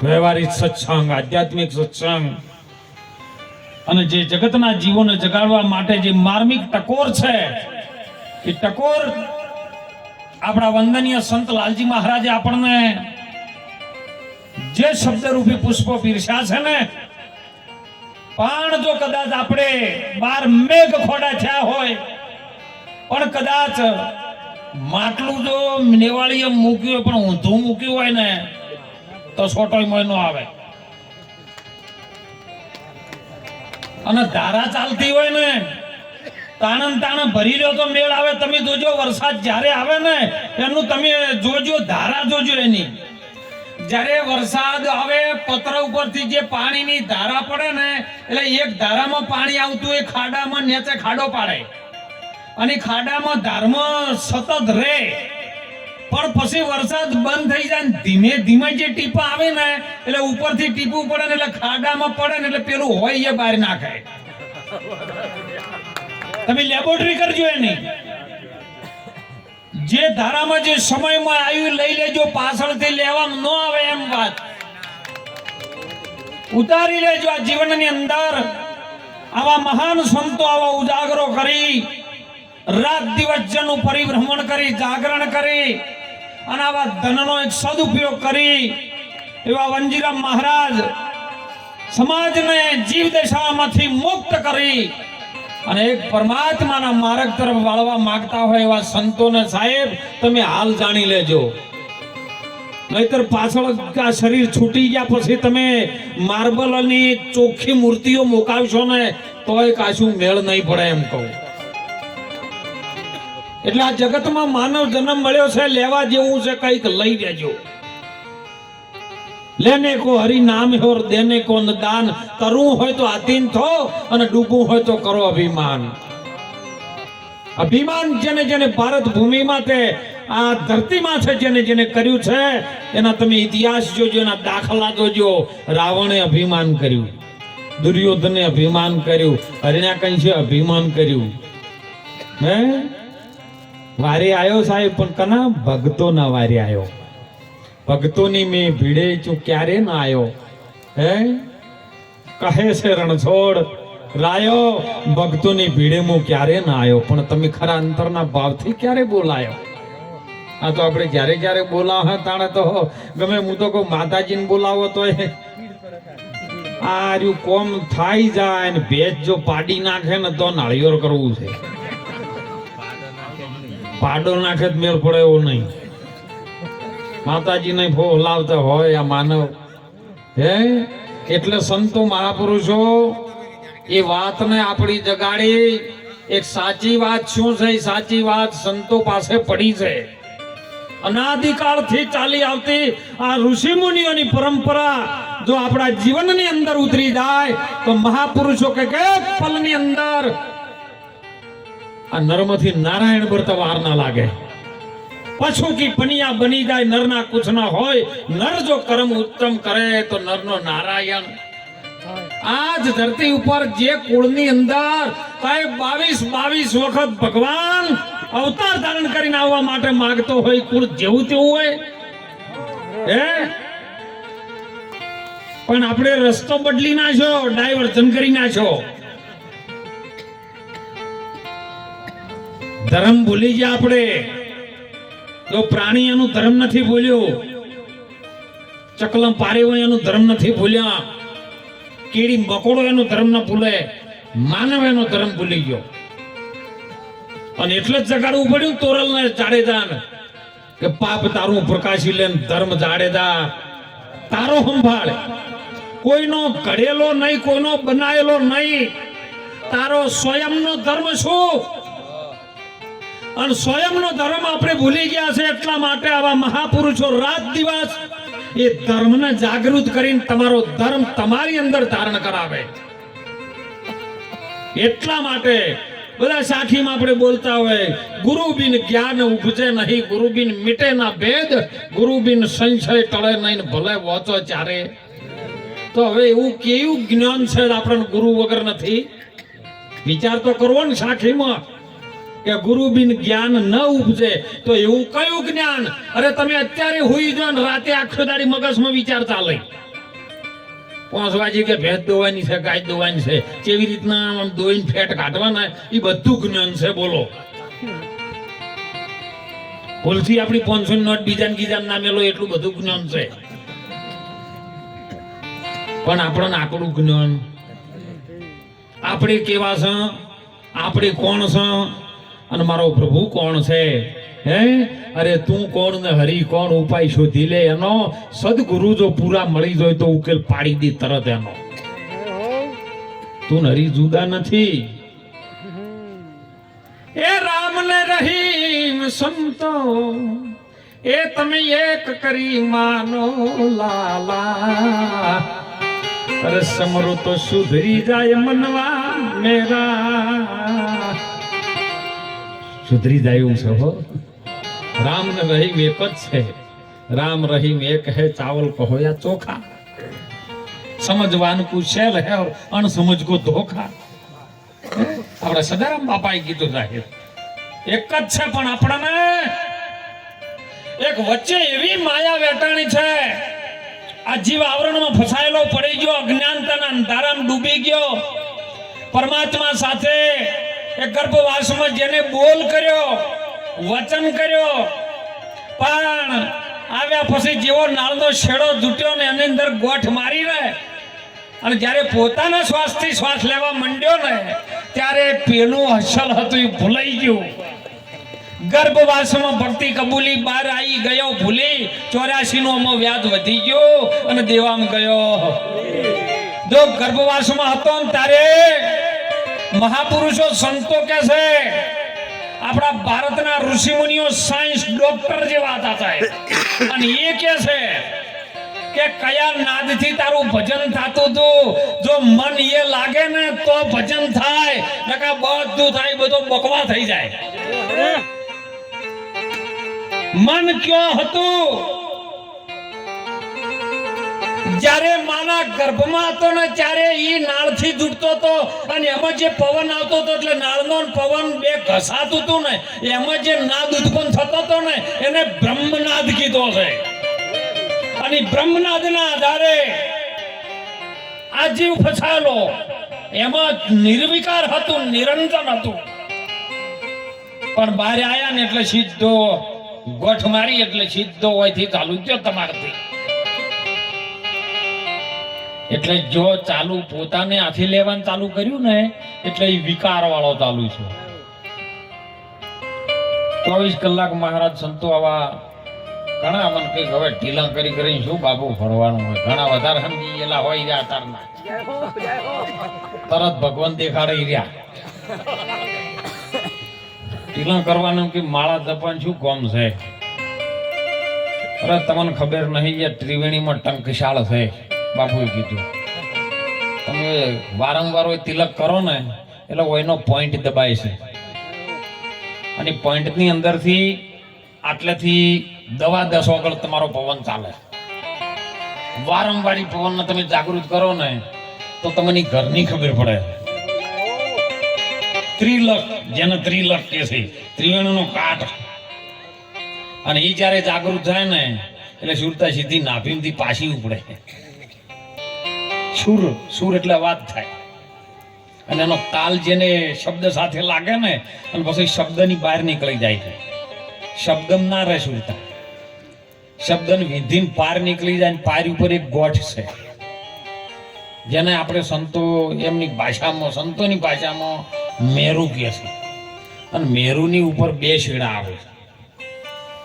વ્યવહારિક સત્સંગ, આધ્યાત્મિક સત્સંગ અને જે જગતના જીવોને જગાડવા માટે જે માર્મિક ટકોર છે એ ટકોર આપણા વંદનીય સંત લાલજી મહારાજે આપણને જે શબ્દરૂપી પુષ્પો પીરસ્યા છે ને, પણ જો કદાચ આપણે 12 મેઘ ખોડા થયા હોય પણ કદાચ માટલું જો નેવાળીએ મૂક્યું હોય પણ ઊંધું મૂક્યું હોય ને તો છોટોય મોય નો આવે. અને ધારા ચાલતી હોય ને તાણ ભરી લ્યો તો મેળ આવે. તમે જોજો વરસાદ જ્યારે આવે ને એનું તમે જોજો, ધારા જોજો એની. જ્યારે વરસાદ આવે પત્ર ઉપરથી જે પાણીની ધારા પડે ને એટલે એક ધારામાં પાણી આવતું હોય ખાડામાં નીચે ખાડો પાડે અને ખાડામાં ધારમાં સતત રહે, પણ પછી વરસાદ બંધ થઈ જાય ધીમે ધીમે જે ટીપા આવે ને એટલે ઉપરથી ટીપું પડે ને એટલે ખાડામાં પડે ને એટલે પેલું હોય એ બહાર નાખે. તમે લેબોરેટરી કરજો એની. જે ધારામાં જે સમયમાં આવ્યું લઈ લેજો, પાછળથી લેવામાં ન આવે એમ વાત. ઉતારી લેજો. આ જીવનની અંદર આવા મહાન સંતો આવા ઉજાગરો કરી, રાત દિવસ જનું પરિભ્રમણ કરી, જાગરણ કરી અને આવા ધનનો એક સદુપયોગ કરી એવા વંજીરામ મહારાજ સમાજને જીવ દશામાંથી મુક્ત કરી અને એક પરમાત્માના માર્ગ તરફ વાળવા માંગતા હોય એવા સંતોને સાહેબ તમે હાલ જાણી લેજો. નહીતર પાછળ આ શરીર છૂટી ગયા પછી તમે માર્બલની ચોખ્ખી મૂર્તિઓ મુકાવશો ને તોય કાશું મેળ નહીં પડે એમ કહું. એટલે આ જગતમાં માનવ જન્મ મળ્યો છે, લેવા જેવું છે, કઈક લઈ લેજો. લેને કો હરિ નામ હોર દેને કો દાન. કરવું હોય તો આતીન થો અને ડૂબવું હોય તો કરો અભિમાન. અભિમાન જેને જેને ભારત ભૂમિમાં તે આ ધરતીમાં છે જેને જેને કર્યું છે એના તમે ઇતિહાસ જોજો, એના દાખલા જોજો. રાવણે અભિમાન કર્યું, દુર્યોધને અભિમાન કર્યું, હરિણાકંશે અભિમાન કર્યું. હે વારે આવ્યો સાહેબ, પણ કના ભક્તોના વારે આવ્યો. ભક્તોની મેં ભીડે છું ક્યારે ના આવ્યો. હે કહે છે રણછોડ રાયો, ભક્તોની ભીડે હું ક્યારે ના આવ્યો. પણ તમે ખરા અંતરના ભાવથી ક્યારે બોલાયો? આ તો આપણે જ્યારે જ્યારે બોલાવ તાણે તો ગમે. હું તો કહું માતાજીને બોલાવો તો આ રહ્યું કોમ થાય જાય ને ભેજ જો પાડી નાખે ને તો નાળિયેર કરવું છે. પાડો નાખે મેળ પડે એવો નહીં. માતાજી ને બોલાવતા હોય આ માનવ. હે એટલે સંતો મહાપુરુષો એ વાતને આપણી જગાડી. એક સાચી વાત શું છે? સાચી વાત સંતો પાસે પડી છે. અનાદિકાળથી ચાલી આવતી આ ઋષિ મુનિઓની પરંપરા જો આપણા જીવનની અંદર ઉતરી જાય તો મહાપુરુષો કે પલની અંદર આ નર્મથી નારાયણ બરતા વાર ના લાગે. પશુ કી પનિયા બની જાય નરના કુછ ના હોય. નર જો કર્મ ઉત્તમ કરે તો નરનો નારાયણ. આજ ધરતી ઉપર જે કુળની અંદર 22 વખત ભગવાન અવતાર ધારણ કરીને આવવા માટે માંગતો હોય, કુળ જેવું તેવું હોય. હે પણ આપણે રસ્તો બદલી નાખ્યો, ડાયવર્ઝન કરી નાખ્યો. ધર્મ ભૂલી ગયા આપણે. તો પ્રાણી એનું ધર્મ નથી ભૂલ્યો, ચકલમ પારેવો એનું ધર્મ નથી ભૂલ્યા, કીડી મકોડો એનું ધર્મ ન ભૂલે, માનવ એનો ધર્મ ભૂલી ગયો. અને એટલે જ જગાડવું પડ્યું તોરલ ને જાડેજા કે પાપ તારું પ્રકાશી લે, ધર્મ જાડેજા તારો સંભાળ. કોઈનો ઘડેલો નહીં, કોઈનો બનાયેલો નહીં, તારો સ્વયંનો ધર્મ શું? અને સ્વયંનો ધર્મ આપણે ભૂલી ગયા છે. એટલા માટે આવા મહાપુરુષો રાત દિવસ એ ધર્મને જાગૃત કરીને તમારો ધર્મ તમારી અંદર ધારણ કરાવે. એટલા માટે બધા સાખીમાં આપણે બોલતા હોય ગુરુ બિન જ્ઞાન ઉપજે નહીં, ગુરુ બિન મિટે ના ભેદ, ગુરુ બિન સંશય ટળે નહીં, ભલે વાંચો ચારે. તો હવે એવું કેવું જ્ઞાન છે આપણને ગુરુ વગર નથી? વિચાર તો કરવો ને સાખીમાં કે ગુરુ બિન જ્ઞાન ન ઉપજે તો એવું કયું જ્ઞાન? અરે તમે અત્યારે હુઈ જો ને રાતે આખો દાડી મગજમાં વિચાર ચાલે. પહોંચવાજી કે ભેંસ દોવાની છે, ગાય દોવાની છે, કેવી રીતના આમ દોઈને ફેટ કાઢવાના, એ બધું જ્ઞાન છે. બોલો, ભૂલથી આપણી 500 નોટ બીજા ગીજા ના મેલો, એટલું બધું જ્ઞાન છે. પણ આપણને આકડું જ્ઞાન, આપણે કેવા છે, આપણે કોણ છે અને મારો પ્રભુ કોણ છે. હે, અરે તું કોણ ને હરી કોણ, ઉપાય શોધી લે એનો. સદગુરુ જો પૂરા મળી જાય તો ઉકેલ પાડી દી તરત એનો. તું હરી જુદા નથી. એ રામ ને રહીમ સંતો, એ તમે એક કરી માનો લાલા. અરે સમરો તો સુધરી જાય મનવા મેરા. સુધરી જાય એવું છે હો. રામ ને રહીમ એક જ છે. રામ રહીમ એક હે, ચાવલ કહો યા ચોખા. સમજવાનું કુશલ હે और અણસમજ કો ધોખા. આપણે સદારામ બાપાએ કીધું સાહેબ એક જ છે, પણ આપણને એક વચ્ચે એવી માયા વેટાણી છે. આ જીવ આવરણમાં ફસાયેલો પડી ગયો, અજ્ઞાનતાના અંધારામાં ડૂબી ગયો. પરમાત્મા સાથે એક ગર્ભવાસમાં જેને બોલ કર્યો, વચન કર્યો, પણ આવ્યા પછી જેવો નાળનો છેડો તૂટ્યો ને એની અંદર ગોઠ મારી રહે, અને જ્યારે પોતાના શ્વાસથી શ્વાસ લેવા માંડ્યો ને ત્યારે પેલું અસલ હતું એ ભૂલાઈ ગયું. ગર્ભવાસમાં ભક્તિ કબૂલી, બહાર આવી ગયો ભૂલી. 84 નો અમો વ્યાજ વધી ગયો અને દેવામાં ગયો. જો ગર્ભવાસમાં હતો ને તારે મહાપુરુષો સંતો કે છે, આપણા ભારતના ઋષિ મુનિઓ સાયન્સ ડોક્ટર જેવા હતા સાહેબ, અને એ કે છે કે કયા નાદથી તારું ભજન થાતું હતું. જો મન એ લાગે ને તો ભજન થાય, નકા બધું થાય, બધું બકવા થઈ જાય. મન ક્યાં હતું? જ્યારે માના ગર્ભમાં હતો ને ત્યારે ઈ નાળથી જુડતો હતો, અને એમાં જે પવન આવતો હતો એટલે નાળનો પવન બે ઘસાતું હતું ને, એમાં જે નાદ ઉત્પન્ન થતો હતો ને એને બ્રહ્મનાદ કીધો છે. અને બ્રહ્મનાદના આધારે આ જીવ ફસાયેલો, એમાં નિર્વિકાર હતું, નિરંજન હતું. પણ બહાર આયા ને એટલે સીધો ગોઠ મારી, એટલે સીધો હોયથી ચાલુ થયો તમારથી. એટલે જો ચાલુ પોતાને હાથી લેવાનું ચાલુ કર્યું ને એટલે એ વિકાર વાળો ચાલુ છે. 24 કલાક મહારાજ સંતો આવા ઘણા મને કઈક હવે ઢીલા કરી કરીને શું બાબુ ફરવાનું હોય, ઘણા વધારે સમજી ગયેલા હોય રહ્યા અતારના, તરત ભગવાન દેખાડે રહ્યા. ઢીલા કરવાનું કે માળા જપવાનું શું કોમ છે? અરે તમને ખબર નહીં, એ ત્રિવેણીમાં ટંકશાળ છે. બાપુએ કીધું તમે વારંવાર તિલક કરો ને એટલે એનો પોઈન્ટ દબાય છે, અને પોઈન્ટની અંદરથી આટલેથી 10 આગળ તમારો પવન ચાલે. વારંવાર પવનને તમે જાગૃત કરો ને તો તમને ઘરની ખબર પડે. ત્રિલક, જેને ત્રિલક કે છે, ત્રિવેણીનો કાટ. અને એ જયારે જાગૃત થાય ને એટલે સુરતા સીધી નાભીમાંથી પાછી ઉપડે. સુર એટલે વાત થાય, અને એનો તાલ જેને શબ્દ સાથે લાગે ને અને પછી શબ્દની બહાર નીકળી જાય છે. શબ્દ ના રહે સુરતા, શબ્દ વિધિન પાર નીકળી જાય. પાર ઉપર એક ગોઠ છે જેને આપણે સંતો એમની ભાષામાં, સંતોની ભાષામાં મેરુ કહે છે. અને મેરુની ઉપર 2 છેડા આવે છે.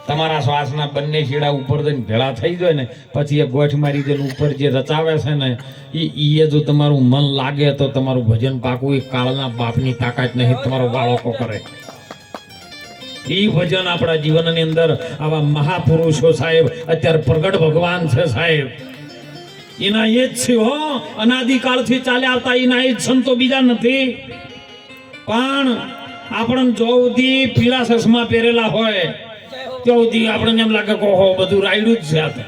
તમારા શ્વાસના બંને છેડા ઉપર જઈને ભેળા થઈ જાય ને પછી એ ગોઠ મારી દે ઉપર જે રચાવે છે ને એ જો તમારું મન લાગે તો તમારું ભજન પાકું. એ કાળના બાપની તાકાત નહીં તમારો બાળકો કરે. એ ભજન આપણા જીવનની અંદર આવા મહાપુરુષો સાહેબ, અત્યારે પ્રગટ ભગવાન છે સાહેબ, એના એ જ છે હો. અનાદિકાળથી ચાલ્યા આવતા એના એ જ સંતો, બીજા નથી. પણ આપણને જોવથી પીળા ચશ્મા પહેરેલા હોય ત્યાંથી આપણને એમ લાગે કે ઓહો બધું રાયડું જ છે. આ તો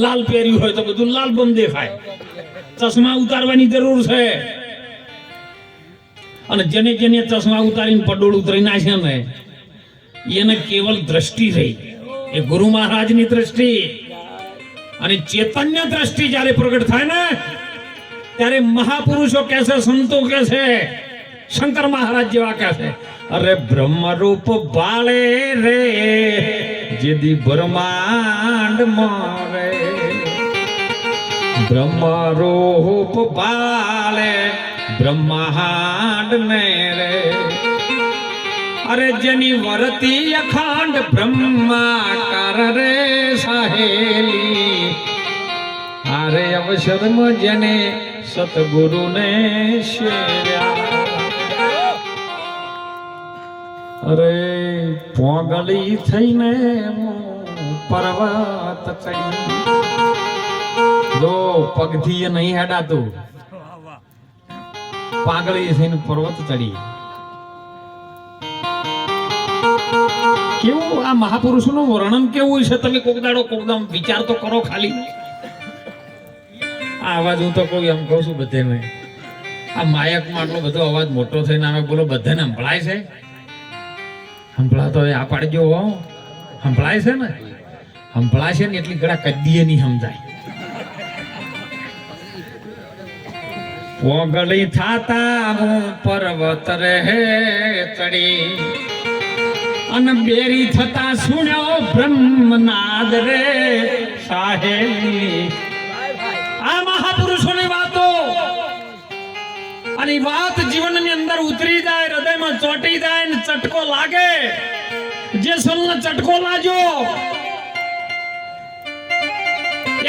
લાલ પહેર્યું હોય તો બધું લાલ બમ દેખાય. ચશ્મા ઉતારવાની જરૂર છે. અને જેને જેને ચશ્મા ઉતારીને પડોળ ઉતરી નાખ્યા ને એને કેવલ દ્રષ્ટિ રહી, એ ગુરુ મહારાજની દ્રષ્ટિ. અને ચૈતન્ય દ્રષ્ટિ જ્યારે પ્રગટ થાય ને ત્યારે મહાપુરુષો કહે છે, સંતો કહે છે, શંકર મહારાજ જેવા કહે છે, અરે બ્રહ્મ રૂપ બાળે રે જેદી બ્રહ્માંડ મારે, બ્રહ્મ રૂપ બાળે બ્રહ્માંડ ને રે, અરે જેની વરતી અખંડ બ્રહ્માકાર રે સાહેલી, અરે અવસરમાં જેને સતગુરુને શેર્યા, અરે પોગળી થઈને પર્વત ચડી, જો પગથી નહીં હેડાતું, પાગળી થઈને પર્વત ચડી. કેવું આ મહાપુરુષોનું વર્ણન કેવું છે, તમે કોક દાડો કોક દામ વિચાર તો કરો ખાલી. આ અવાજ હું તો કહું એમ કહું છું બધાને, આ માયકમાં આટલો બધો અવાજ મોટો થઈને આવે, બોલો બધાને સંભળાય છે? સંભળાતો આ પાડજો, સંભળાય છે ને? સંભળાય છે ને એટલી ઘડા કદીએ નહીં સમજાય. ઓગળી થાતા હું પર્વત રહે ચડી, અને બેરી થતા સુણ્યો બ્રહ્મનાદ રે સાહેલી. આ મહાપુરુષોની વાતો, અને વાત જીવનની અંદર ઉતરી જાય, હૃદયમાં ચોંટી જાય ને ચટકો લાગે. જે સલનો ચટકો લાજો,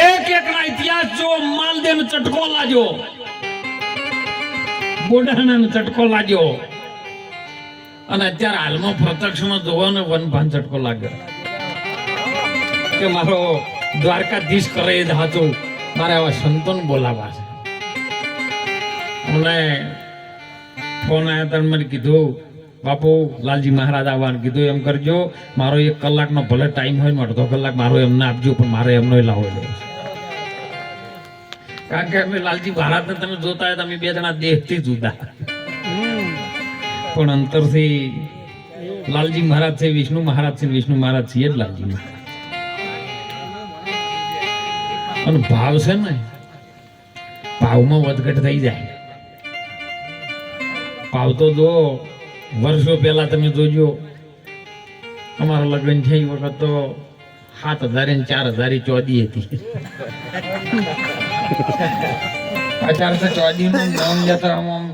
એક એક ના ઇતિહાસ જો, માલદેવનો ચટકો લાજો, બોડાણાનો ચટકો લાજો, અને અત્યારે હાલમાં પ્રત્યક્ષમાં જોવાનો વનભાન ચટકો લાગ્યો કે મારો દ્વારકાધીશ કરે એ હાચું, મારે આવા સંતોને બોલાવા છે. મને ફોન આવ્યા હતા, મને કીધું બાપુ લાલજી મહારાજ આવવાનું કીધું, એમ કરજો મારો 1 કલાકનો ભલે ટાઈમ હોય ને અડધો કલાક મારો એમને આપજો, પણ મારે એમનો લાવો. કારણ કે અમે લાલજી મહારાજને તમે જોતા હોય, તમે 2 જણા દેહથી જુદા, પણ અંતરથી લાલજી મહારાજ છે, વિષ્ણુ મહારાજ છે, વિષ્ણુ મહારાજ છે, જ લાલજી મહારાજ. અને ભાવ છે ને, ભાવમાં વધઘટ થઈ જાય. ભાવ તો જો વર્ષો પહેલા તમે જોજો, અમારો લગ્ન છે એ વખત તો 7,000 ને 4,000 ચોદી હતી. અત્યારે તો ચોદી નું નામ જતા આમ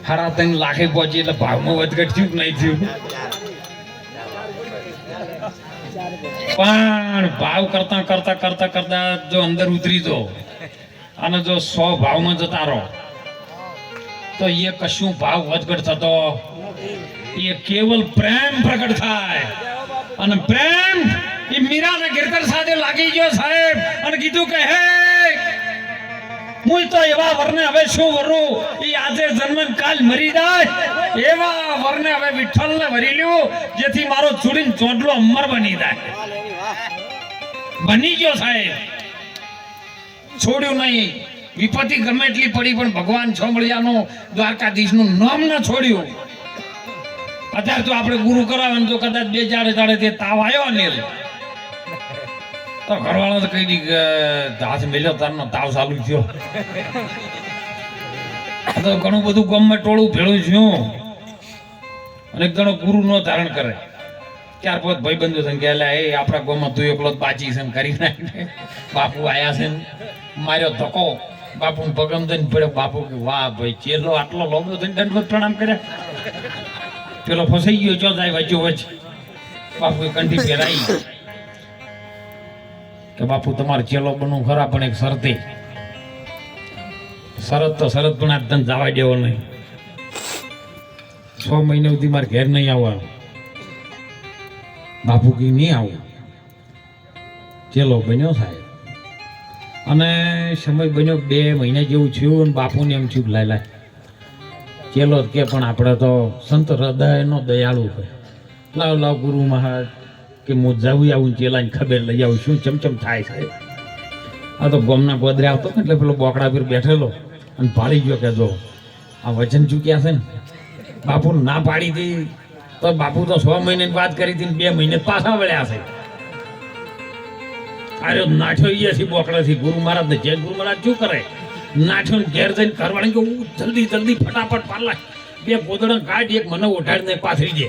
3.5 લાખે પહોંચી, એટલે ભાવમાં વધઘટ થયું કે નહીં થયું? પણ ભાવ કરતા કરતા કરતા કરતા જો અંદર ઉતરી દો અને જો 100 ભાવમાં જતા રહો તો એ કશું ભાવ વધઘટ થતો, એ કેવલ પ્રેમ પ્રગટ થાય. અને પ્રેમ એ મીરાના ગિરધર સાથે લાગી ગયો સાહેબ, અને કીધું કે હે હું તો એવા વરને હવે શું વરું, એ આજે જન્મ કાલ મરી જાય, એવા વરને હવે વિઠ્ઠલને વરી લ્યો, જેથી મારો ચૂડીને ચોંટલો અમર બની જાય. બની ગયો સાહેબ, છોડ્યું નહીં. વિપત્તિ ગમે એટલી પડી, પણ ભગવાન છોમળિયાનો દ્વારકાધીશનું નામ ન છોડ્યું. અત્યારે તો આપણે ગુરુ કરાવે તો કદાચ 2-4 દાડે તે તાવ આવ્યો ને તો ઘરવાળો તો કહી દી કે હાથ મેલ્યો તારનો તાવ ચાલુ થયો. તો ઘણું બધું ગામમાં ટોળું ભેળું થયું, અને એક જણો ગુરુ નો ધારણ કરે. 4-5 ભાઈબંધો છે કે એ આપણા ગામમાં તું એકલો જ પાછી છે કરી નાખે. બાપુ આયા છે, માર્યો ધક્કો, બાપુ પગમ થઈને પડ્યો. બાપુ કે વાહ ભાઈ, ચેલો આટલો લોબો થઈને દંડવત પ્રણામ કર્યા. પેલો ફસાઈ ગયો, ચો જાય વચ્ચો વચ્ચ. બાપુ કંઠી પહેરાઈ કે બાપુ તમારે ચેલો બનવું ખરા, પણ એક શરતે. શરત તો શરત, પણ આ ધન જવા દેવો નહીં. 6 મહિના સુધી મારે ઘેર નહીં આવવાનું. બાપુ કે નહીં આવું. ચેલો બન્યો સાહેબ, અને સમય બન્યો 2 મહિના જેવું થયું, અને બાપુને એમ થયું લાય લાય ચેલો કે પણ આપણે તો સંત હૃદયનો દયાળુ હોય, લાવ લાવ ગુરુ મહારાજ કે હું જાવું આવું ચેલાને ખબર લઈ આવું, શું ચમચમ થાય સાહેબ. આ તો ગોમના ગોદરે આવતો ને, એટલે પેલો બોકડા પર બેઠેલો અને ભાળી ગયો કે જો આ વચન ચૂક્યા છે ને. બાપુ ના પાડી હતી તો બાપુ તો 6 મહિનાની વાત કરી હતી, 2 મહિને પાછા વળ્યા છે. અરે નાઠો અહીંયાથી બોકડાથી ગુરુ મહારાજ ને જય ગુરુ મહારાજ શું કરે નાઠો ને ઘેર જઈને ઘરવાળી કે જલ્દી જલ્દી ફટાફટ પારલા બે ગોદડા કાઢ એક મને ઓઢાડીને પાથરી દે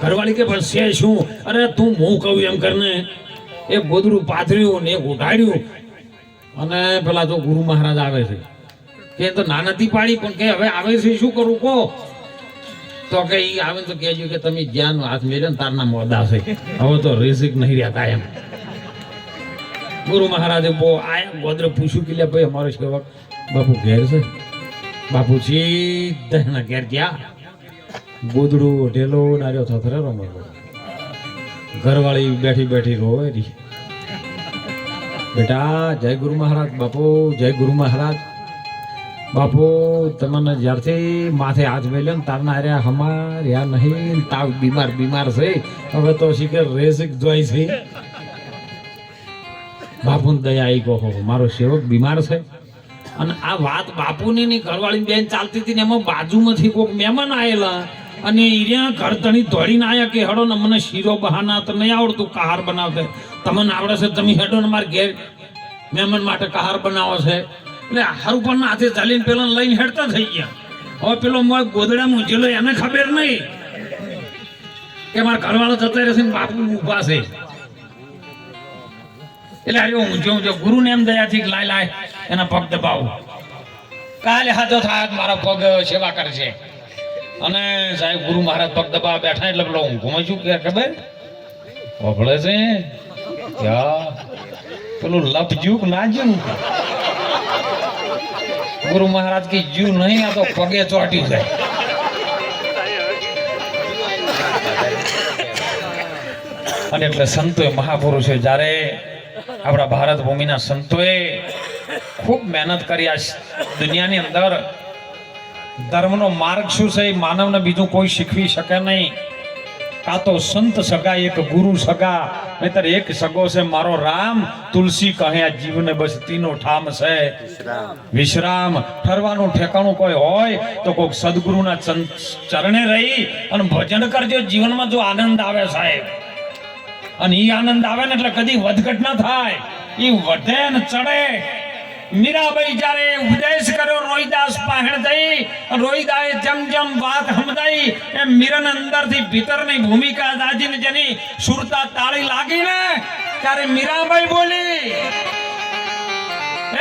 ઘરવાળી કે પણ છે શું અરે તું હું કહું એમ કરને એક ગોદડું પાથર્યું ને એક ઉઠાડ્યું અને પેલા જો ગુરુ મહારાજ આવે છે કે તો ના નથી પાડી પણ કે હવે આવે છે શું કરું કહો તો કે ઈ આવે તો કહેજો કે તમે જ્ઞાન હાથ મેળ્યો ને તારના મોદા છે હવે તો રિઝિક નહીં રહેતા એમ ગુરુ મહારાજે બહુ આયા ગોદડું પૂછ્યું કે લે ભાઈ અમારો સેવક બાપુ ઘેર છે બાપુ સીધા એના ઘેર ગયા ગોદડું ઢેલો નાર્યો થથરે રમે ઘરવાળી બેઠી બેઠી રોવે રી બેટા જય ગુરુ મહારાજ બાપુ જય ગુરુ મહારાજ બાપુ તમને જ્યારથી માથે હાથ મેલ્યો ને તારના હાર્યા હમાર યા નહીં તાવ બીમાર છે હવે તો શીખર રેસિક જોઈ છે બાપુને દયા આવી કહો મારો સેવક બીમાર છે અને આ વાત બાપુની ની ઘરવાળી બેન ચાલતી હતી ને એમાં બાજુમાંથી કોઈક મહેમાન આવેલા અને ઈર્યા ઘર તણી દોડીને આયા કે હેડો ને મને શીરો બહાના તો નહીં આવડતું કહાર બનાવતે તમને આવડે છે તમે હેડો ને મારા ઘેર મહેમાન માટે કહાર બનાવો છે એટલે હારું પણ હાથે ચાલીને પેલા લઈને હેડતા થઈ ગયા હવે પેલો ગોદડા મૂંઝેલો એને ખબર નહીં કે મારા ઘરવાળો જતા રહેશે ને બાપુ ઊભા છે એટલે આવ્યો ઊંચો ગુરુને એમ દયાથી લાય એના પગ દબાવું કાલે હાથો થાય મારો પગ સેવા કરશે અને સાહેબ ગુરુ મહારાજ પગ દબાવવા બેઠા એટલે પેલો ઊંઘમાં શું કે ખબર ઓભળે છે ક્યાં પેલું લપજ્યું કે ના જ્યું ગુરુ મહારાજ કી જ્યું નહીં આ તો પગે ચોટી જાય અને એટલે સંતોએ મહાપુરુષે જ્યારે આપણા ભારત ભૂમિના સંતોએ ખૂબ મહેનત કરી આ દુનિયાની અંદર ધર્મનો માર્ગ શું છે એ માનવને બીજું કોઈ શીખવી શકે નહીં કાં તો સંત સગા એક ગુરુ સગા નહીતર એક સગો છે મારો રામ તુલસી કહે આ જીવને બસ તીનો ઠામ છે વિશ્રામ ઠરવાનું ઠેકાણું કોઈ હોય તો કોઈક સદગુરુના ચરણે રહી અને ભજન કરજો જીવનમાં જો આનંદ આવે સાહેબ અને ઈ આનંદ આવે ને એટલે કદી વધઘટ ના થાય ઈ વધે ને ચડે મીરાબાઈ જ્યારે ઉપદેશ કર્યો રોહિદાસ પાહણ થઈ રોહિદાએ જેમ જેમ વાત સમજાઈ એમ મીરાના અંદરથી ભીતરની ભૂમિકા દાજીને જેની સુરતા તાળી લાગી ને ત્યારે મીરાબાઈ બોલી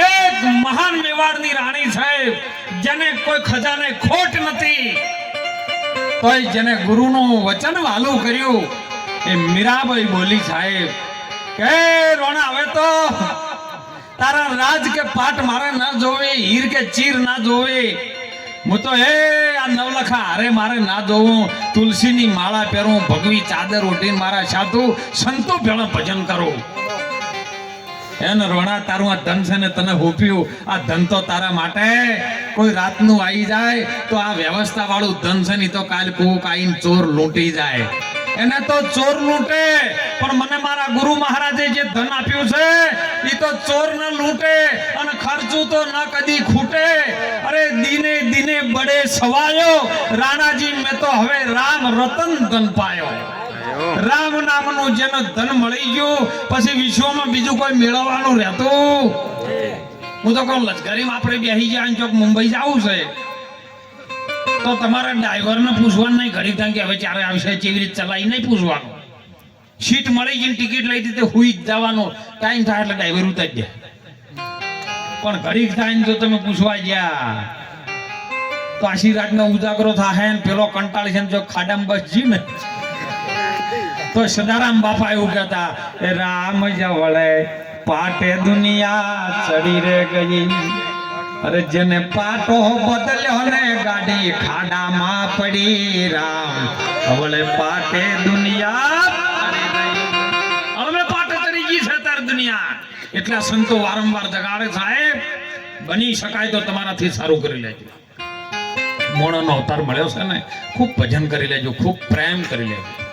એક મહાન મેવાડની રાણી સાહેબ જેને કોઈ ખજાને ખોટ નથી તોય જેને ગુરુનું વચન વાલું કર્યું એ મીરાબાઈ બોલી સાહેબ કે રોણા હવે તો તારા રાજ કે પાટ મારે ના જોવે હીર કે ચીર ના જોવે હું તો હે આ નવલખા હારે મારે ના જોવું તુલસીની માળા પહેરું ભગવી ચાદર ઓઢીને મારા સાધુ સંતો ભેળા ભજન કરું એને રોણા તારું આ ધન છે ને તને હોપ્યું આ ધન તો તારા માટે કોઈ રાતનું આવી જાય તો આ વ્યવસ્થા વાળું ધન છે ને તો કાલ કોક આઈને ચોર લૂંટી જાય એને તો ચોર લૂંટે પણ મને મારા ગુરુ મહારાજે જે ધન આપ્યું છે એ તો ચોર ન લૂંટે અને ખર્ચું તો ન કદી ખૂટે અરે દિને દિને બડે સવાયો રાણાજી મેં તો હવે રામ રતન ધન પાયો રામ નામનું જેનો ધન મળી ગયું પછી વિશ્વમાં બીજું કોઈ મેળવવાનું રહેતું હું તો કહું લશ્કરીમાં આપણે બેસી જાય ચોક મુંબઈ જવું છે તો તમારા ડ્રાઈવરને પૂછવાનું નહીં ઘડી થાય કે હવે ચારે આવશે કેવી રીતે ચલાવી નહીં પૂછવાનું સીટ મળી ગઈ ટિકિટ લઈ દીધી હુઈ જ જવાનો ટાઈમ થાય એટલે ડ્રાઈવર ઉતારી દે પણ ઘડી થાય ને જો તમે પૂછવા ગયા તો આશી રાતનો ઉજાગરો થાય ને પેલો કંટાળી છે જો ખાડામાં બસ જી ને તો સદારામ બાપા એવું કહેતા એ રામ જવળે પાટે દુનિયા ચડી રે ગઈ અરે જેને પાટો બદલ્યો ને ગાડી ખાડામાં પડી રામ હવે પાટે દુનિયા હવે પાટે ચડી ગઈ છે તાર દુનિયા એટલા સંતો વારંવાર જગાડે સાહેબ બની શકાય તો તમારાથી સારું કરી લેજો મોણોનો અવતાર મળ્યો છે ને ખૂબ ભજન કરી લેજો ખૂબ પ્રેમ કરી લેજો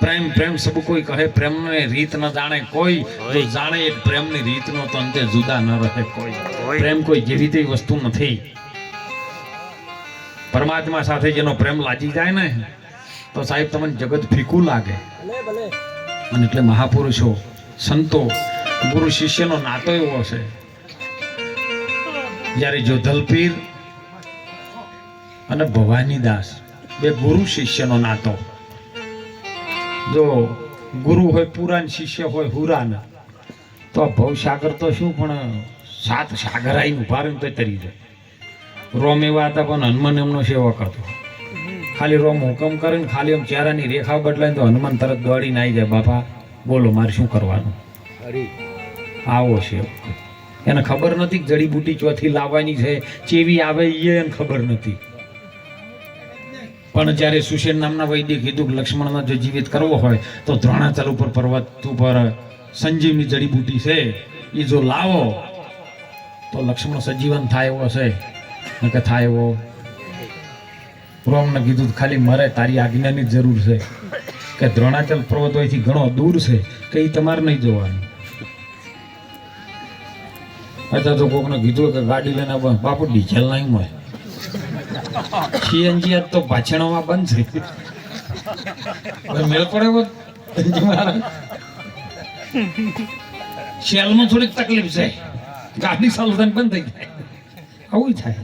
પ્રેમ પ્રેમ સબ કોઈ કહે પ્રેમ ને રીત ન જાણે કોઈ જો જાણે એક પ્રેમ ની રીત નો તો અંતે જુદા ન રહે કોઈ પ્રેમ કોઈ જેવી તેવી વસ્તુ નથી પરમાત્મા સાથે જેનો પ્રેમ લાગી જાય ને તો સાહેબ તમને જગત ફીકું લાગે અને એટલે મહાપુરુષો સંતો ગુરુ શિષ્યનો નાતો એવો હશે. જ્યારે જોધલપીર અને ભવાનીદાસ બે ગુરુ શિષ્યનો નાતો. જો ગુરુ હોય પુરાણ, શિષ્ય હોય હુરાન, તો ભવસાગર તો શું પણ 7 સાગર આવીને ઉભા રહીને તો તરી જાય. રોમ એવા હતા પણ હનુમાન એમનો સેવક હતો. ખાલી રોમ હુકમ કરે ને ખાલી આમ ચહેરાની રેખા બદલાય તો હનુમાન તરત દોડીને આવી જાય, બાપા બોલો મારે શું કરવાનું. આવો સેવક. એને ખબર નથી કે જડીબુટી ચોથી લાવવાની છે, ચેવી આવે એને ખબર નથી. પણ જ્યારે સુષેણ નામના વૈદ્ય કીધું કે લક્ષ્મણને જો જીવિત કરવો હોય તો દ્રોણાચલ ઉપર પર્વત ઉપર સંજીવની જડીબુટી છે, એ જો લાવો તો લક્ષ્મણ સજીવન થાય એવો છે કે થાય એવો. રોમને કીધું ખાલી મરે તારી આજ્ઞાની જ જરૂર છે, કે દ્રોણાચલ પર્વત અહીંથી ઘણો દૂર છે, કે એ તમારે નહીં જોવાનું. અથવા તો કોકને કીધું કે ગાડી લઈને બાપુ ડીઝલ નહીં મળે, સીએનજી આજ તો ભાછણોમાં બંધ છે. મેળ પડે શેલમાં થોડીક તકલીફ છે, ગાડી ચાલુ થઈને બંધ થઈ જાય, આવું થાય.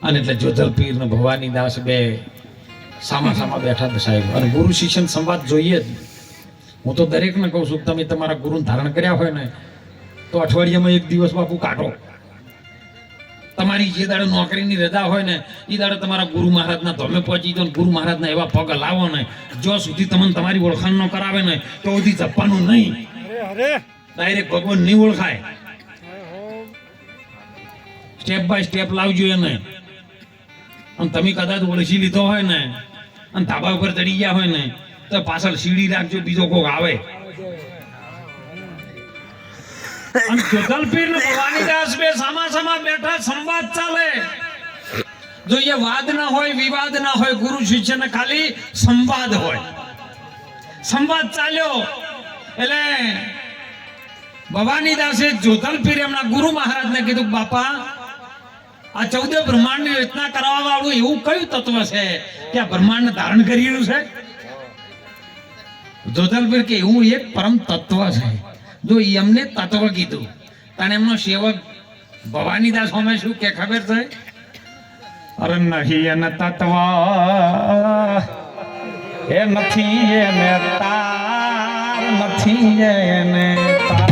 અને એટલે જોધલપીર ને ભવાનીદાસ બે સામા સામા બેઠા હતા સાહેબ. અને ગુરુ શિષ્ય સંવાદ જોઈએ જ. હું તો દરેકને કહું છું, તમે તમારા ગુરુને ધારણ કર્યા હોય ને તો અઠવાડિયામાં 1 દિવસ બાપુ કાઢો. તમારી જે દાડે નોકરીની રજા હોય ને એ દાડે તમારા ગુરુ મહારાજના ધોમે પહોંચી દો, ગુરુ મહારાજના એવા પગ લાવો ને જો સુધી તમને તમારી ઓળખાણ ન કરાવે ને તો સુધી જપવાનું નહીં. ડાયરેક્ટ ભગવાન નહીં ઓળખાય. સ્ટેપ બાય સ્ટેપ લાવજો એને. અને તમે કદાચ ઓળખી લીધો હોય ને અને ધાબા ઉપર ચડી ગયા હોય ને તો પાછળ સીડી રાખજો, બીજો કોક આવે. અને જોધલપીર ને ભવાનીદાસ બે સામા સામા બેઠા, સંવાદ ચાલે. જો એ વાદ ના હોય, વિવાદ ના હોય, ગુરુ શિષ્ય ને ખાલી સંવાદ હોય. સંવાદ ચાલ્યો એટલે ભવાનીદાસે જોધલપીર એમના ગુરુ મહારાજને કીધું, બાપા આ 14 બ્રહ્માંડની રચના કરવા વાળું એવું કયું તત્વ છે કે આ બ્રહ્માંડ ધારણ કર્યું છે? જોધલપીર કે એવું એક પરમ તત્વ છે. જો એમને તત્વ કીધું અને એમનો સેવક ભવાનીદાસ હોમે શું કે ખબર છે? અરે નહીં એને તત્વ એ નથી એને તાર, નથી એને તાર.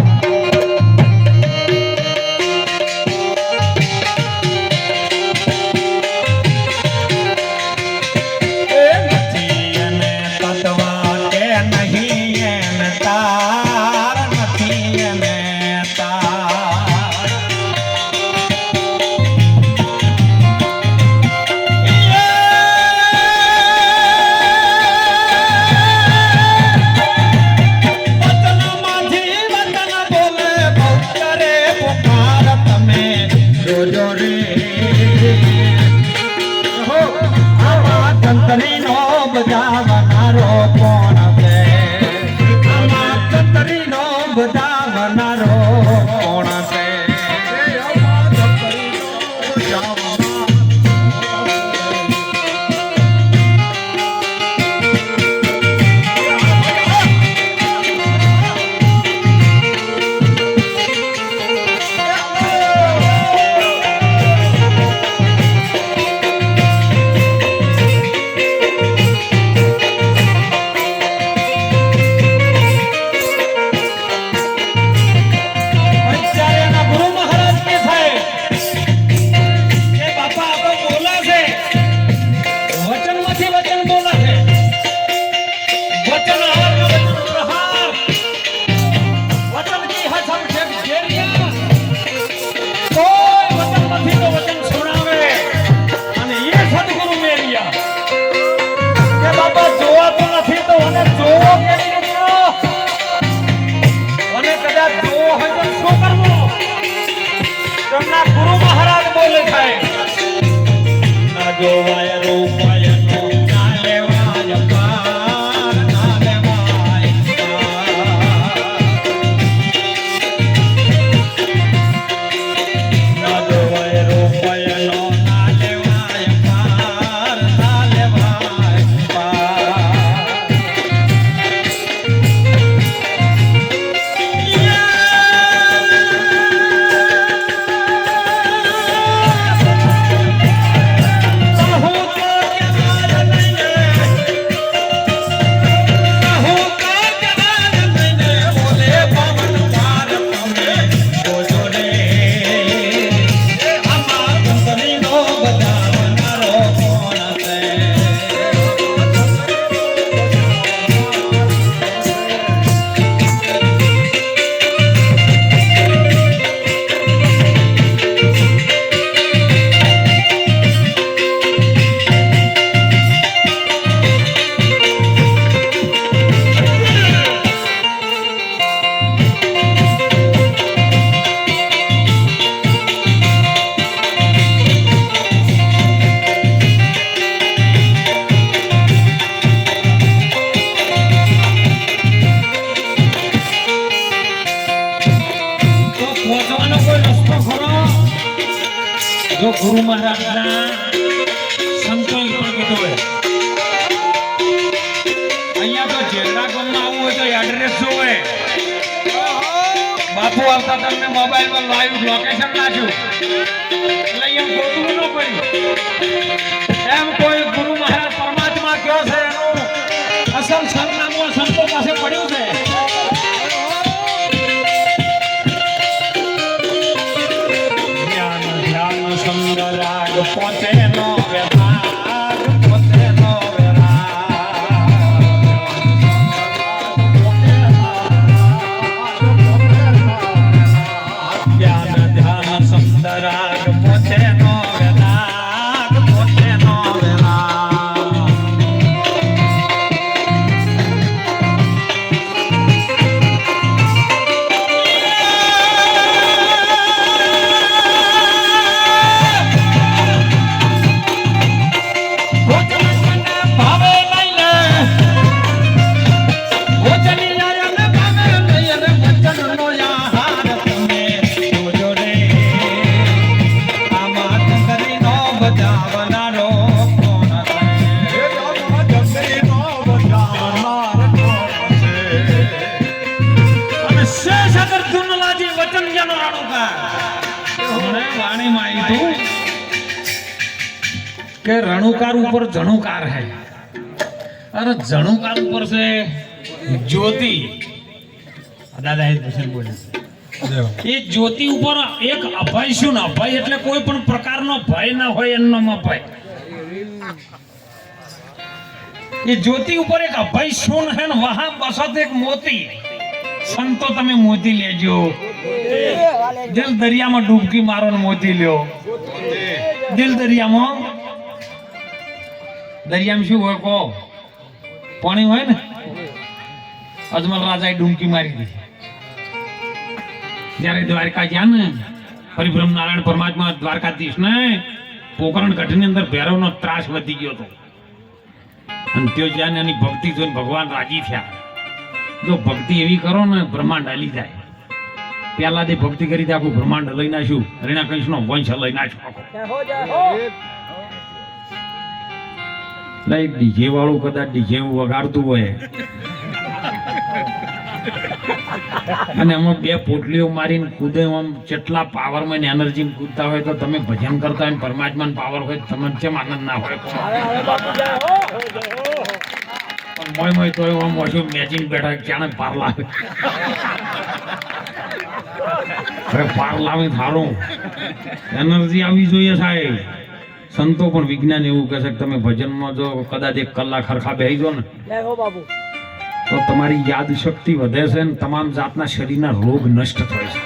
જો ગુરુ મહારાજના સંકલ્પ કીધો હોય અહીંયા તો જેલના ગામમાં આવવું હોય તો એડ્રેસ જોવે બાપુ આવતા તમને મોબાઈલમાં લાઈવ લોકેશન નાખ્યું એટલે અહીંયા ગોતવું ન પડ્યું એમ કોઈ ગુરુ મહારાજ પરમાત્મા કયો છે એનું અસલ સરનામું સંતો પાસે પડ્યું છે સુંદરાગ પોતે નો વ્યથાગ પોતે નો જ્ઞાન ધ્યાન સુંદરાગ પોતે નો વ્યથાગ પોતે નો કે રણુકાર ઉપર જણુકાર है अरे जणुकार ऊपर से ज्योति दादा बोले ये ज्योति ऊपर एक अभय शुन अभय એટલે કોઈ પણ પ્રકારનો ભય ના હોય એનો અભય ये ज्योति ऊपर एक अभय शुन है न वहां बसत एक मोती संतो તમે મોતી લેજો દિલ દરિયામાં ડૂબકી મારો ને મોતી લ્યો દિલ દરિયામાં શું હોય કો પાણી હોય ને અજમલ રાજાએ ડૂબકી મારી દીધી જ્યારે દ્વારકા ગયા ને પરિભ્રમ નારાયણ પરમાત્મા દ્વારકાધીશ ને પોકરણ ગઢની અંદર ભૈરવનો ત્રાસ વધી ગયો હતો અને ત્યો જ્યાં એની ભક્તિ જોઈને ભગવાન રાજી થયા જો ભક્તિ એવી કરો ને બ્રહ્માંડ હલી જાય પહેલા થી ભક્તિ કરી આખું બ્રહ્માંડ લઈ નાખ્યું રેણા કંઈનો વંશ લઈ નાખ્યો લાઈક ડીજે વાળું કદાચ ડીજે વગાડતું હોય અને એમાં બે પોટલીઓ મારીને કૂદે આમ જેટલા પાવરમાં ને એનર્જી કૂદતા હોય તો તમે ભજન કરતા હોય પરમાત્માનો પાવર હોય તમને કેમ આનંદ ના હોય પણ મોય તો આમ ઓછું મેચિંગ બેઠા ક્યાં પાર લાવે પાર લાવે થારું એનર્જી આવી જોઈએ સાહેબ સંતો પણ વિજ્ઞાન એવું કહે છે કે તમે ભજનમાં જો કદાચ 1 કલાક હરખા બેહી જો ને તો તમારી યાદ શક્તિ વધે છે ને તમામ જાતના શરીરના રોગ નષ્ટ થાય છે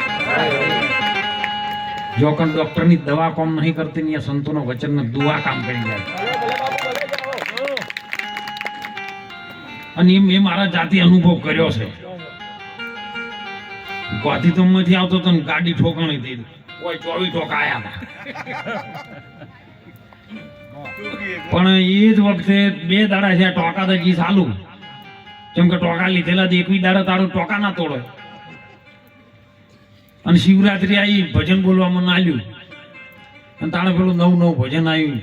જો કણ ડોક્ટરની દવા કામ નહીં કરતી ને સંતોનો વચનનો દુઆ કામ કરી જાય અને મેં મારા જાતિ અનુભવ કર્યો છે ગોતી તો માંથી આવતો તો ગાડી ઠોકાણી હતી કોઈ 24 ઠોકા આયા હતા પણ એ જ વખતે 2 દાડા છે ટોકા તો જી ચાલુ કેમ કે ટોકા લીધેલા 21 દાડા તારું ટોકા ના તોડે અને શિવરાત્રી આવી ભજન બોલવામાં ના આવ્યું અને તાણે પેલું નવું ભજન આવ્યું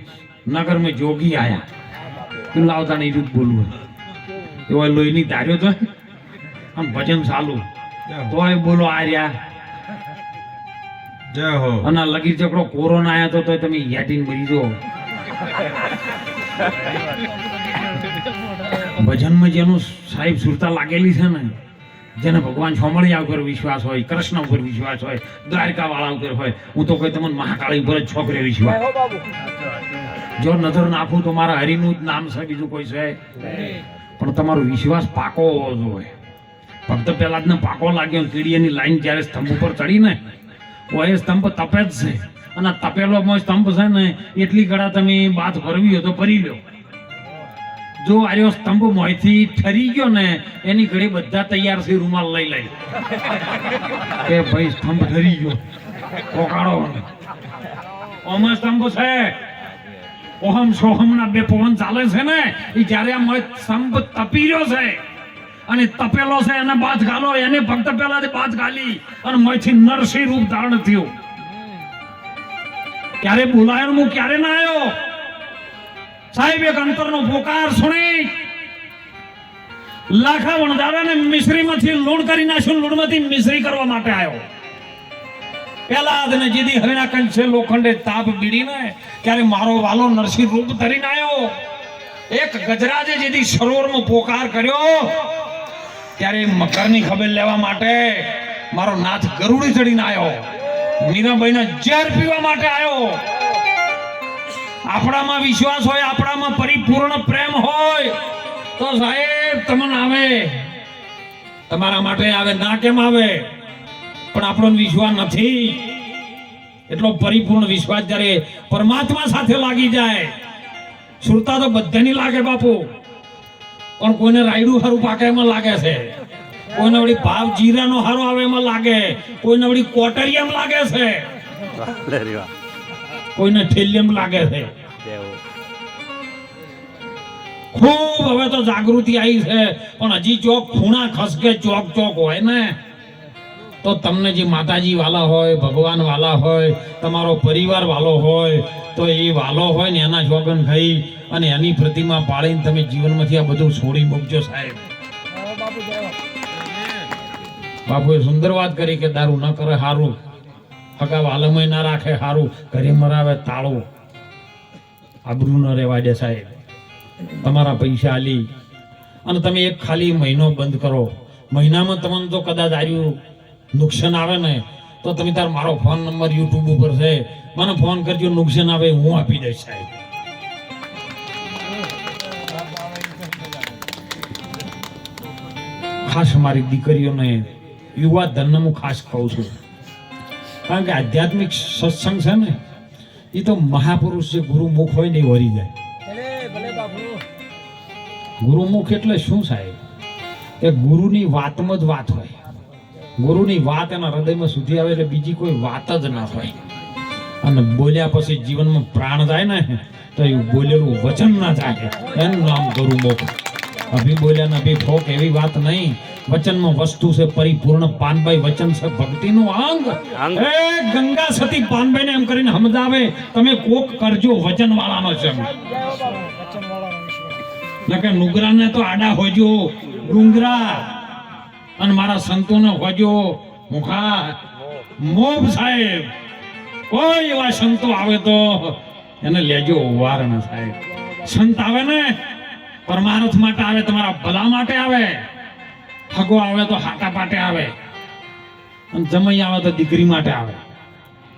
નગર માં જોગી આયા પેલું લાવતા નહીં રૂપ બોલવું એવો લોહીની ધાર્યો તો આમ ભજન ચાલુ તોય બોલો આ રહ્યા જય હો અને લગી ચકડો કોરોના આયા તો તમે યાટીને મરી જો ભજનમાં જેનું સાહેબ સુરતા લાગેલી છે ને જેને ભગવાન સોમળિયા ઉપર વિશ્વાસ હોય કૃષ્ણ ઉપર વિશ્વાસ હોય દ્વારકા વાળા ઉપર હોય હું તો કોઈ તમને મહાકાળી ઉપર જ છોકરે વિશ્વાસ જો નજર નાખું તો મારા હરિનું જ નામ છે બીજું કોઈ છે પણ તમારો વિશ્વાસ પાકો હોવો જોઈએ ભક્ત પહેલા જ પાકો લાગ્યો કીડીની લાઈન જ્યારે સ્તંભ ઉપર ચડી ને એ સ્તંભ તપે જ છે અને તપેલો સ્તંભ છે ને એટલી ઘડા તમે બાત ભરવી હોય તો ભરી લો જો આર્યો સ્તંભ મોયથી ઠરી ગયો ને એની ઘડી બધા તૈયાર છે રૂમાલ લઈ લઈ કે ભાઈ સ્તંભ ઠરી ગયો પોકાડો ઓમાં સ્તંભ છે ઓહમ સોહમ ના 2 પવન ચાલે છે ને એ જ્યારે આ સ્તંભ તપી રહ્યો છે અને તપેલો છે એને બાદ ગાલો એને ભક્ત પહેલાથી બાદ ગાલી અને મોયથી નરસિંહ રૂપ ધારણ થયું ક્યારે બોલાયો હું ક્યારે ના આવ્યો સાહેબ એક અંતરનો પોકાર સુણી લાખા વણજારાને મિશ્રીમાંથી લૂણ કરી નાખ્યું લૂણમાંથી મિશ્રી કરવા માટે આવ્યો પેલા આદને જીદી હરિણા કંસે લોખંડે તાપ બીડીને ત્યારે મારો વાલો નરસિંહ રૂપ ધરીને આવ્યો એક ગજરાજે જેથી સરોવરમાં પોકાર કર્યો ત્યારે મકરની ખબર લેવા માટે મારો નાથ ગરુડી ચડીને આવ્યો મીરાબાઈને ઝેર પીવા માટે આવ્યો આપણામાં વિશ્વાસ હોય આપણામાં પરિપૂર્ણ પ્રેમ હોય તો સાહેબ તમને આવે તમારા માટે આવે ના કેમ આવે પણ આપણો વિશ્વાસ નથી એટલો પરિપૂર્ણ વિશ્વાસ જ્યારે પરમાત્મા સાથે લાગી જાય સુરતા તો બધાની લાગે બાપુ પણ કોઈને રાયડું હારું પાકે એમાં લાગે છે કોઈને વળી ભાવ જીરાનો હારો આવે એમાં લાગે કોઈને વળી કોટરિયામ લાગે છે કોઈને ઠેલિયમ લાગે છે ખૂબ હવે તો જાગૃતિ આવી છે પણ હજી ચોક ખૂણા ખસકે ચોક ચોક હોય ને તો તમને જે માતાજી વાલા હોય ભગવાન વાલા હોય તમારો પરિવાર વાલો હોય તો એ વાલો હોય ને એના શોગન ખાઈ અને એની પ્રતિમા પાળીને તમે જીવનમાંથી આ બધું છોડી મૂકજો સાહેબ બાપુએ સુંદર વાત કરી કે દારૂ ન કરે હારું હગા વાલમય ના રાખે હારું ઘરે મરાવે તાળું આબરૂ ન રહેવા દે સાહેબ તમારા પૈસા આલી અને તમે એક ખાલી મહિનો બંધ કરો મહિનામાં તમને તો કદાચ આવ્યું નુકસાન આવે ને તો તમે તાર મારો ફોન નંબર યુટ્યુબ ઉપર છે મને ફોન કરજો નુકસાન આવે હું આપી દઈશ સાહેબ ખાસ મારી દીકરીઓને યુવા ધનને હું ખાસ કહું છું કારણ કે આધ્યાત્મિક સત્સંગ છે ને એ તો મહાપુરુષ જે ગુરુમુખ હોય ને એ વરી જાય ગુરુમુખ એટલે શું સાહેબ કે ગુરુની વાતમાં જ વાત હોય ગુરુની વાત એના હૃદયમાં સુધી આવે એટલે બીજી કોઈ વાત જ ના હોય અને બોલ્યા પછી જીવનમાં પ્રાણ જાય ને તો એ બોલેલું વચન ના જાય એનું નામ ગુરુમુખ અભી બોલ્યા ને અભી ઠોક એવી વાત નહીં વચનમાં વસ્તુ છે પરિપૂર્ણ પાનભાઈ વચન છે ભક્તિનું અંગ એ ગંગા સતી પાનભાઈને એમ કરીને સમજાવે તમે કોક કરજો વચન વાળાનો છે નકે નુગરાને તો આડા હોજો ડુંગરા અને મારા સંતોને હોજો મુખા મોબ સાહેબ કોઈ એવા સંતો આવે તો એને લેજો વારણ સાહેબ સંત આવે ને પરમાર્થ માટે આવે તમારા ભલા માટે આવે હગો આવે તો હાટા પાટે આવે અને જમઈ આવે તો દીકરી માટે આવે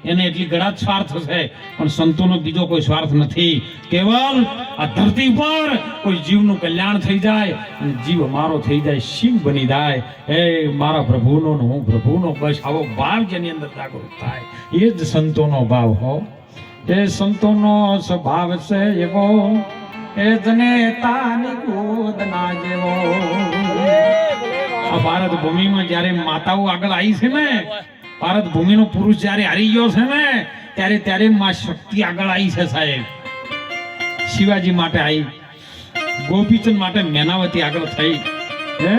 એને એટલી ગળા સ્વાર્થ છે પણ સંતોનો બીજો કોઈ સ્વાર્થ નથી કેવલ આ ધરતી પર કોઈ જીવનું કલ્યાણ થઈ જાય અને જીવ મારો થઈ જાય શિવ બની જાય હે મારા પ્રભુનો હું પ્રભુનો બસ આવો ભાવ જેની અંદર જાગૃત થાય એ જ સંતોનો ભાવ હો એ સંતોનો સ્વભાવ છે એવો એ જનેતાની ગોદ ના જેવો આ ભારત ભૂમિમાં જ્યારે માતાઓ આગળ આવી છે ને ભારત ભૂમિનો પુરુષ જ્યારે હારી ગયો છે ને ત્યારે માં શક્તિ આગળ આવી છે સાહેબ શિવાજી માટે આવી ગોપીચંદ માટે મેનાવતી આગળ થઈ હે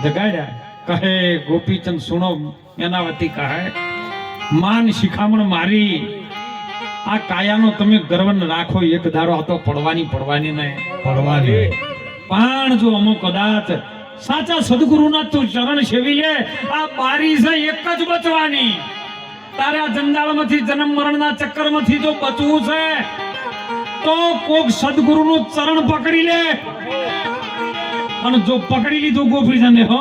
જગાડ્યા કહે ગોપીચંદ સુનો મેનાવતી કહે માન શિખામણ મારી આ કાયાનો તમે ગર્વ ન રાખો એક ધારો આ તો પડવાની નહીં પડવાની પણ જો અમુક કદાચ સાચા સદગુરુના તું ચરણ સેવી લે આ બારી છે એક જ બચવાની તારે આ જંજાળમાંથી જન્મ મરણના ચક્કરમાંથી જો બચવું છે તો કોક સદગુરુનું ચરણ પકડી લે અને જો પકડી લીધું ગોપીચંદે હો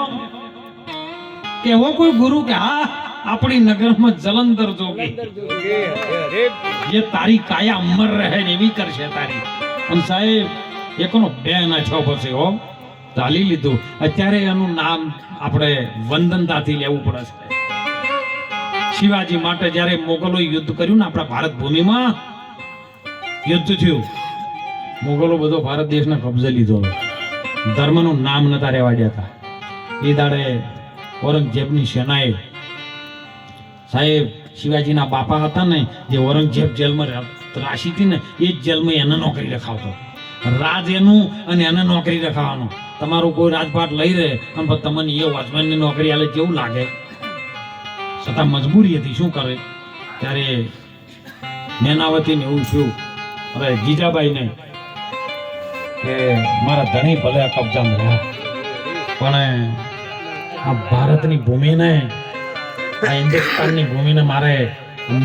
કે હો કોઈ ગુરુ કે હા આપણી નગરમાં જલંધર જોગી જે તારી કાયા અમર રહે ને એવી કરશે તારી અને સાહેબ એકનો બે ના છ પછી હો ચાલી લીધું અત્યારે એનું નામ આપણે વંદનતાથી લેવું પડે છે શિવાજી માટે જ્યારે મોગલોએ યુદ્ધ કર્યું ને આપણા ભારત ભૂમિમાં યુદ્ધ થયું મોગલો બધો ભારત દેશને કબજે લીધો ધર્મનું નામ નતા રહેવા દેતા એ દાડે ઔરંગઝેબની સેનાએ સાહેબ શિવાજીના બાપા હતા ને જે ઔરંગઝેબ જેલમાં રાશી હતી ને એ જ જેલમાં એને નોકરી રખાવતો રાજ એનું અને એને નોકરી રખાવાનું તમારું કોઈ રાજપાટ લઈ રહે અને તમને એ વોચમેનની નોકરી આલે કેવું લાગે છતાં મજબૂરી હતી શું કરે ત્યારે મેનાવતીને એવું થયું, અરે જીજાબાઈને કે મારા ધણી ભલે આ કબજામાં રહ્યા, પણ આ ભારતની ભૂમિને, આ હિન્દુસ્તાનની ભૂમિને મારે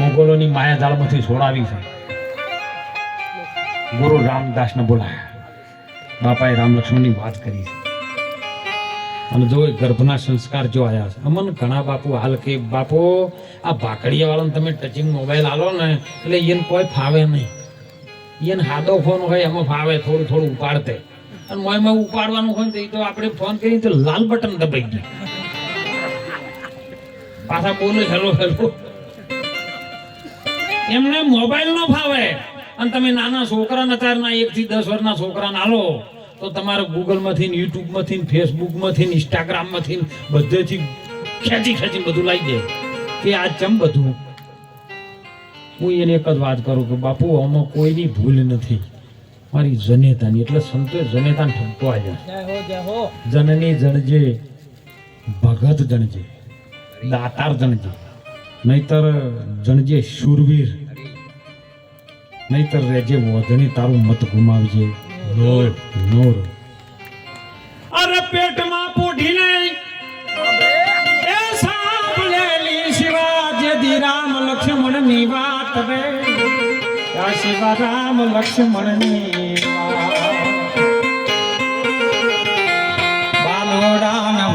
મોગલોની માયાજાળમાંથી છોડાવી છે. ગુરુ રામદાસને બોલાયા, બાપાએ રામ લક્ષ્મણની વાત કરી છે. અને જો એ ગર્ભના સંસ્કાર જો આયા છે. અમને ઘણા બાપુ હાલ કે બાપુ આ ભાકડીયા વાળાને તમે ટચિંગ મોબાઈલ આલો ને એટલે એને કોઈ ફાવે નહીં. એને હાદો ફોન હોય એમાં ફાવે, થોડું થોડું ઉપાડતે. અને મોયમાં ઉપાડવાનું હોય તો એ તો આપણે ફોન કરીએ તો લાલ બટન દબાઈ જાય, પાછા બોલે હેલો હેલો. એમને મોબાઈલ ન ફાવે. અને તમે નાના છોકરાના અત્યારના 1 થી 10 વર્ષના છોકરાને આલો તો તમારે ગૂગલમાંથી, યુટ્યુબમાંથી, ફેસબુકમાંથી, ઇન્સ્ટાગ્રામમાંથી બધેથી ખેંચી બધું લાવી દે કે આ ચમ બધું. હું એને એક જ વાત કરું કે બાપુ આમાં કોઈની ભૂલ નથી, મારી જનેતાની. એટલે સંતોએ જનેતાને ઠપકો આવ્યા, જનની જણજે, ભગત જણજે, દાતાર જણજે, નહીતર જણજે શૂરવીર, નહીતર રેજે વધણી, તારું મત ગુમાવજે. નોર અરે પેટમાં પોઢીને એ સાંભળેલી શિવાજી રામ લક્ષ્મણ ની વાત રે, આ શિવા રામ લક્ષ્મણ ની વાત. બાલોડા ના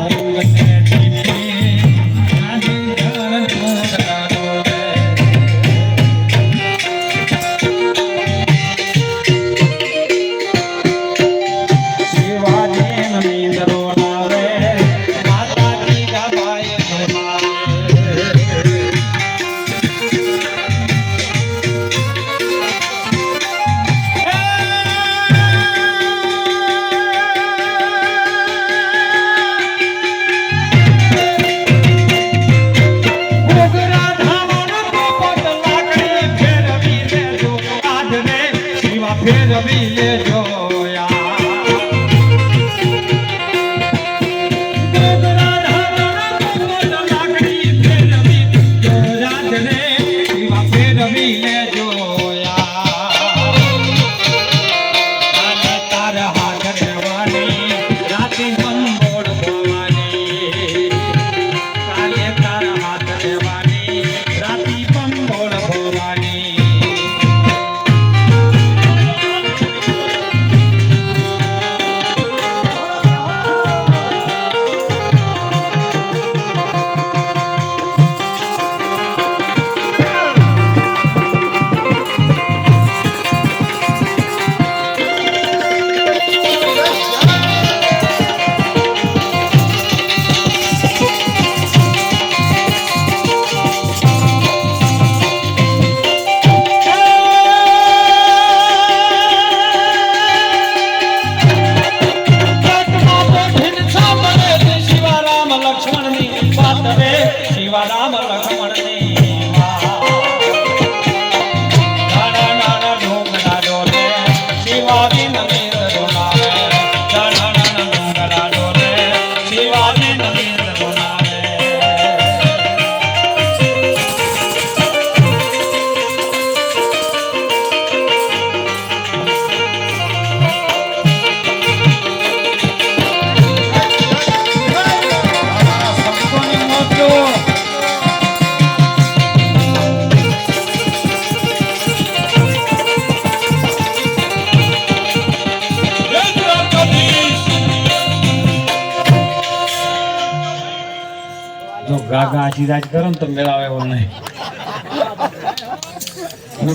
ગાગા આશીર્વાદ કરો ને તો મેળાવે એવો નહીં.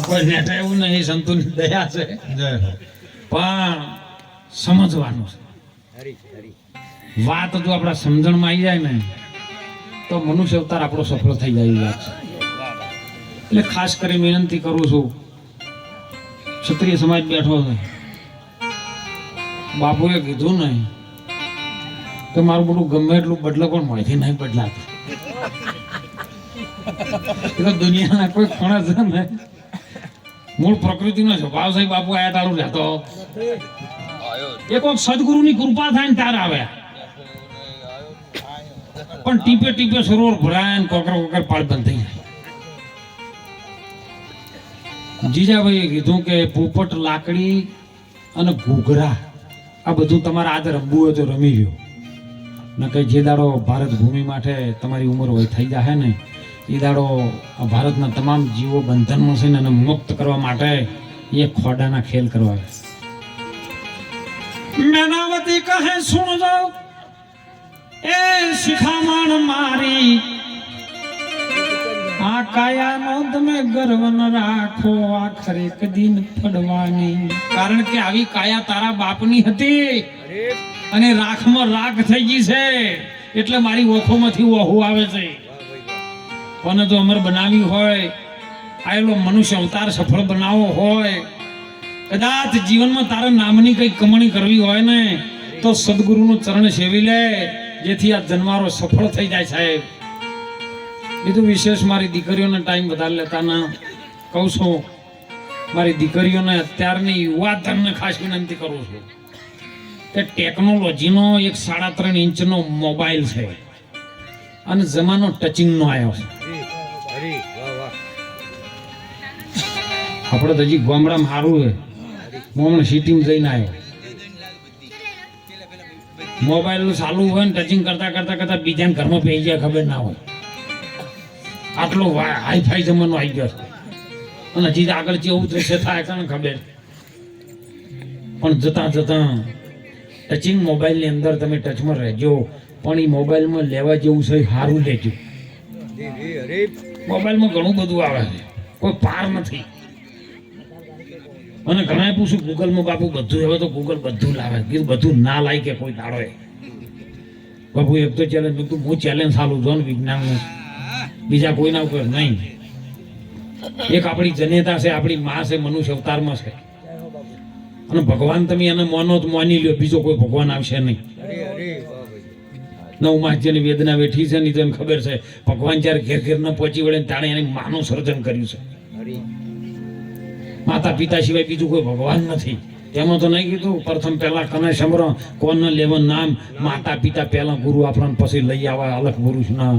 કોઈ નેઠા એવું નહીં, સંતોની દયા છે, પણ સમજવાનું છે. વાત જો આપણા સમજણમાં આવી જાય ને તો મનુષ્ય અવતાર આપણો સફળ થઈ જાય વાત છે. એટલે ખાસ કરી વિનંતી કરું છું, ક્ષત્રિય સમાજ બેઠો છે, બાપુએ કીધું નહીં કે મારું બધું ગમે એટલું બદલે પણ મોંથી નહીં બદલાતું. દુનિયાના કોઈ ખૂણા છે ને મૂળ પ્રકૃતિનો સ્વભાવ છે. બાપુ આયા તારું રહેતો એ કોઈ સદગુરુની કૃપા થાય ને તાર આવે, પણ ટીપે ટીપે સરોવર ભરાય ને કોકર કોકર પાળ બંધ થઈ જાય. જીજાભાઈએ કીધું કે પોપટ, લાકડી અને ઘૂઘરા આ બધું તમારે આજ રમવું હોય તો રમી ગયો ને કઈ જે દાડો ભારત ભૂમિ માટે તમારી ઉંમર હોય થઈ જાય ને એ દાડો આ ભારતના તમામ જીવો બંધનમાં છે ને એને મુક્ત કરવા માટે એ ખોડાના ખેલ કરવા આવે. મેનાવતી કહે સુણજો એ શિખામણ મારી, આ કાયાનો તમે ગર્વ ન રાખો, આખરે એક દિન પડવાની. કારણ કે આવી કાયા તારા બાપની હતી અને રાખમાં રાખ થઈ ગઈ છે એટલે મારી ઓખોમાંથી ઓહુ આવે છે. કોને તો અમર બનાવી હોય, આયેલો મનુષ્ય અવતાર સફળ બનાવવો હોય, કદાચ જીવનમાં તારા નામની કઈ કમાણી કરવી હોય ને તો સદગુરુનું ચરણ સેવી લે, જેથી આ જન્મારો સફળ થઈ જાય સાહેબ. બીજું વિશેષ મારી દીકરીઓને ટાઈમ વધારે લેતા ના કહું છું. મારી દીકરીઓને અત્યારની યુવા ધનને ખાસ વિનંતી કરું છું કે ટેકનોલોજીનો એક 3.5 ઇંચનો મોબાઈલ છે અને જમાનો ટચિંગનો આવ્યો છે. આપણે તો હજી ગામડામાં સારું છે, હું હમણાં સિટીમાં જઈને આવ્યો. મોબાઈલ ચાલુ હોય ને ટચિંગ કરતા કરતા કરતા બીજાને ઘરમાં પહી જાય ખબર ના હોય. આટલો હાઈફાઈ જમાનો આવી ગયો છે અને હજી આગળ જેવું દ્રશ્ય થાય કારણ ખબર. પણ જતા જતા ટચિંગ મોબાઈલની અંદર તમે ટચમાં રહેજો, પણ એ મોબાઈલમાં લેવા જેવું છે સારું લેજો. મોબાઈલમાં ઘણું બધું આવે છે, કોઈ પાર નથી. અને ઘણા પૂછું ગૂગલમાં બાપુ બધું હવે તો ગૂગલ બધું લાવે, કીધું બધું ના લાય કે કોઈ દાડો બાપુ. એક તો ચેલેન્જ તું હું ચેલેન્જ ચાલુ જો ને વિજ્ઞાનનું, બીજા કોઈના ઉપર નહીં. એક આપણી જનેતા છે, આપણી માં છે, મનુષ્ય અવતારમાં છે. અને ભગવાન તમે એને માનો તો માની લ્યો, બીજો કોઈ ભગવાન આવશે નહીં. 9 માસ જેની વેદના વેઠી છે ને તો એને ખબર છે ભગવાન જયારે ઘેર ઘેર ન પહોંચી વળે તાણે એને માનું સર્જન કર્યું છે. માતા પિતા સિવાય બીજું કોઈ ભગવાન નથી. એમાં તો નહીં કીધું પ્રથમ પહેલા કને સમરો કોણ લેવન નામ, માતા પિતા પહેલા ગુરુ આપણને પછી લઈ આવે અલગ પુરુષ ના.